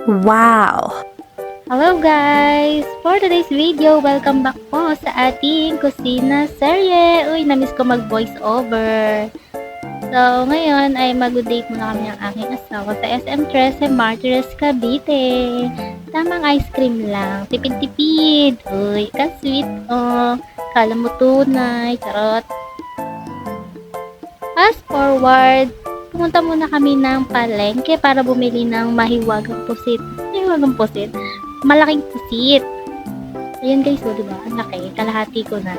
Wow! Hello guys! For today's video, welcome back po sa ating kusina serye. Uy, namiss ko mag-voice over. So, ngayon ay mag-date muna kami ng aking asawa sa SM Trece Martires, Cavite. Tamang ice cream lang. Tipid-tipid. Uy, ka-sweet. Oh, kala mo tunay. Charot. Fast forward, pumunta muna kami ng palengke para bumili ng mahiwagang pusit. Mahiwagang pusit? Malaking pusit. Ayan guys, o diba? Ang laki. Kalahati ko na.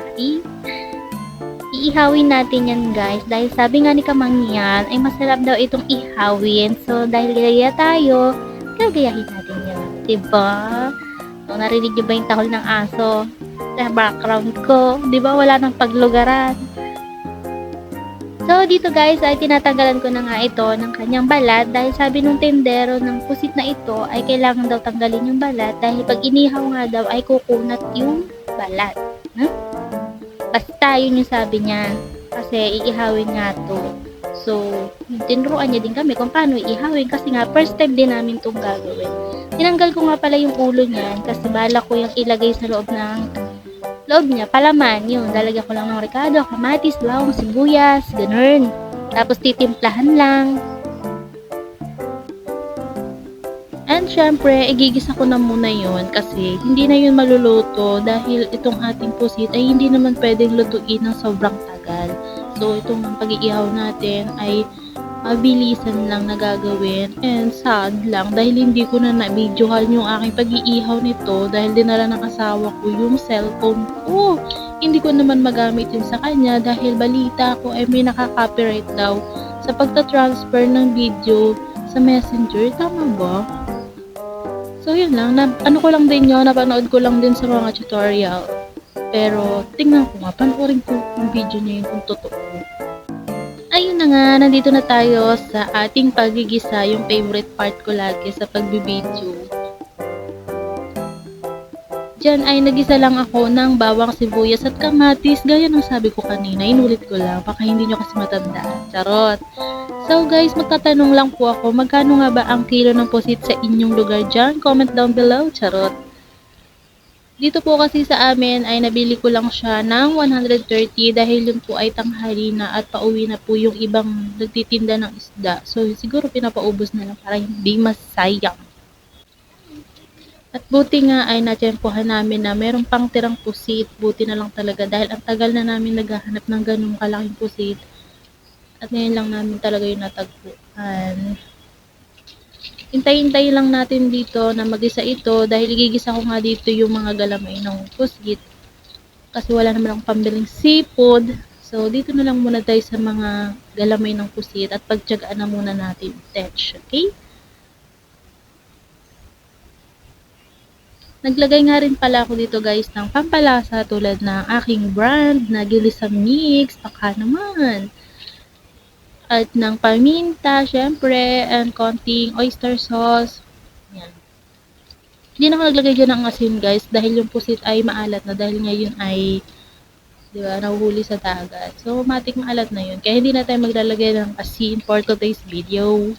Iihawin natin yan guys. Dahil sabi nga ni Kamangyan, ay masarap daw itong ihawin. So, dahil gaya tayo, gagayahin natin yan. Diba? So, narinig nyo ba yung tahol ng aso? Sa background ko. Diba? Wala nang paglugaran. So, dito guys ay tinatanggalan ko na nga ito ng kanyang balat dahil sabi nung tendero ng pusit na ito ay kailangan daw tanggalin yung balat dahil pag inihaw nga daw ay kukunat yung balat. Huh? Basta yun yung sabi niya kasi iihawin nga to. So, tinuruan niya din kami kung paano iihawin kasi nga first time din namin itong gagawin. Tinanggal ko nga pala yung ulo niyan kasi bala ko yung ilagay sa loob niya, palaman, yun, lalagyan ko lang ng rekado, kamatis, bawang, sibuyas, ganun. Tapos titimplahan lang. And syempre, igigisa ko na muna yun kasi hindi na yun maluluto dahil itong ating pusit ay hindi naman pwedeng lutuin ng sobrang tagal. So, itong pag-iihaw natin ay mabilisan lang na gagawin and sad lang dahil hindi ko na na-videohan yung aking pag-iihaw nito dahil dinala ng asawa ko yung cellphone ko. Hindi ko naman magamit yun sa kanya dahil balita ko ay may nakaka-copyright daw sa pagta-transfer ng video sa messenger. Tama ba? So yun lang, ano ko lang din yun, napanood ko lang din sa mga tutorial. Pero tingnan ko nga, panoorin ko yung video niya yun kung totoo. Ayun na nga, nandito na tayo sa ating pagigisa, yung favorite part ko lagi sa pagbibideo. Diyan ay nagisa lang ako ng bawang, sibuyas at kamatis, gaya ng sabi ko kanina, inulit ko lang, baka hindi nyo kasi matandaan. Charot! So guys, magtatanong lang po ako, magkano nga ba ang kilo ng pusit sa inyong lugar dyan? Comment down below, charot! Dito po kasi sa amin ay nabili ko lang siya ng 130 dahil yun po ay tanghali na at pauwi na po yung ibang nagtitinda ng isda. So siguro pinapaubos na lang para hindi masayang. At buti nga ay natsempohan namin na merong pang tirang pusit. Buti na lang talaga dahil ang tagal na namin naghahanap ng ganung kalaking pusit. At ngayon lang namin talaga yung natagpuan. Hintay-hintay lang natin dito na magisa ito dahil igigisa ko nga dito yung mga galamay ng pusit kasi wala naman akong pambiling seafood. So, dito na lang muna tayo sa mga galamay ng pusit at pagtiyagaan na muna natin tech, okay? Naglagay nga rin pala ako dito guys ng pampalasa tulad ng aking brand na Gilisang Mix, baka naman. At ng paminta, syempre, and konting oyster sauce. Yan. Hindi na ako naglagay dyan ng asin guys dahil yung pusit ay maalat na dahil ngayon ay di ba, nahuhuli sa dagat. So, matik maalat na yun. Kaya hindi na tayo maglalagay ng asin for today's video.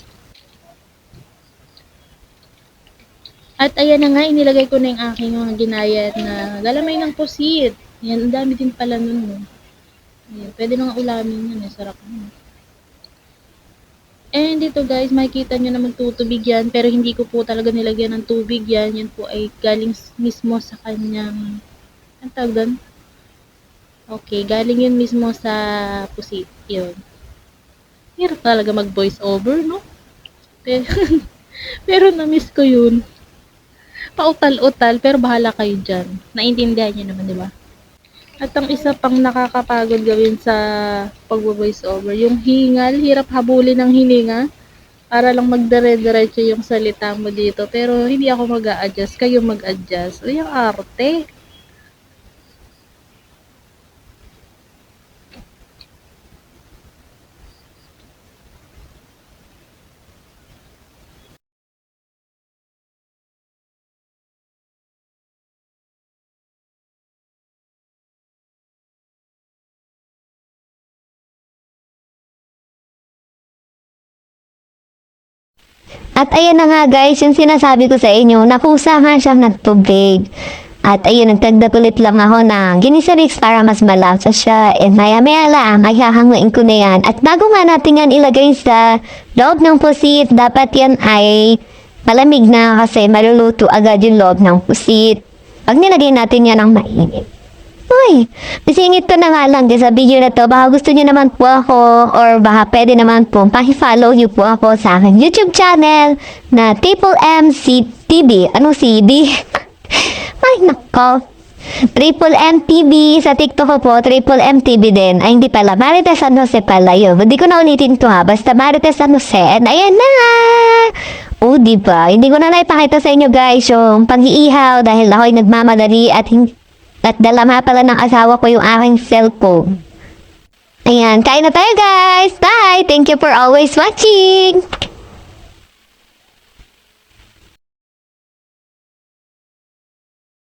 At ayan na nga, inilagay ko na yung aking mga ginayat na galamay ng pusit. Yan, ang dami din pala nun. No? Ayan, pwede na nga ulamin yun. Sarap nun. And dito guys, makikita nyo na magtutubig yan, pero hindi ko po talaga nilagyan ng tubig yan. Yan po ay galing mismo sa kanyang, ang tawag doon? Okay, galing yun mismo sa pusit. Yun. Hirap talaga mag-voice over, no? Pero, pero na-miss ko yun. Pautal-utal, pero bahala kayo dyan. Naintindihan nyo naman, di ba? At ang isa pang nakakapagod gawin sa pag-voice over, yung hingal, hirap habulin ng hininga para lang magdire-diretso yung salita mo dito. Pero hindi ako mag-a-adjust, kayo mag-adjust. O yung arte. At ayan na nga guys, yung sinasabi ko sa inyo, napusa nga siya ng tubig. At ayun, nagtagdagulit lang ako ng ginisarix para mas malasa siya. And maya-maya lang, ay hahanguin ko na yan. At bago nga natin yan ilagay sa loob ng pusit, dapat yan ay malamig na kasi maluluto agad yung loob ng pusit. Pag nilagay natin yan ng mainit. Uy, isingit ko na nga lang din sa video na to. Baka gusto niyo naman po ako or baka pwede naman po paki-follow niyo po ako sa aking YouTube channel na Triple MC TV. Anong CD? Ay, nako. Triple M TV. Sa TikTok ko po, Triple M TV din. Ay, hindi pala. Marites San Jose pala yun. Hindi ko na ulitin to ha. Basta Marites San Jose. And ayan na nga. Oh, diba? Hindi ko na naipakita sa inyo guys yung pag-iihaw dahil ako'y nagmamadali at dalama pala ng asawa ko yung aking cellphone. Ayan, kain na tayo guys. Bye! Thank you for always watching.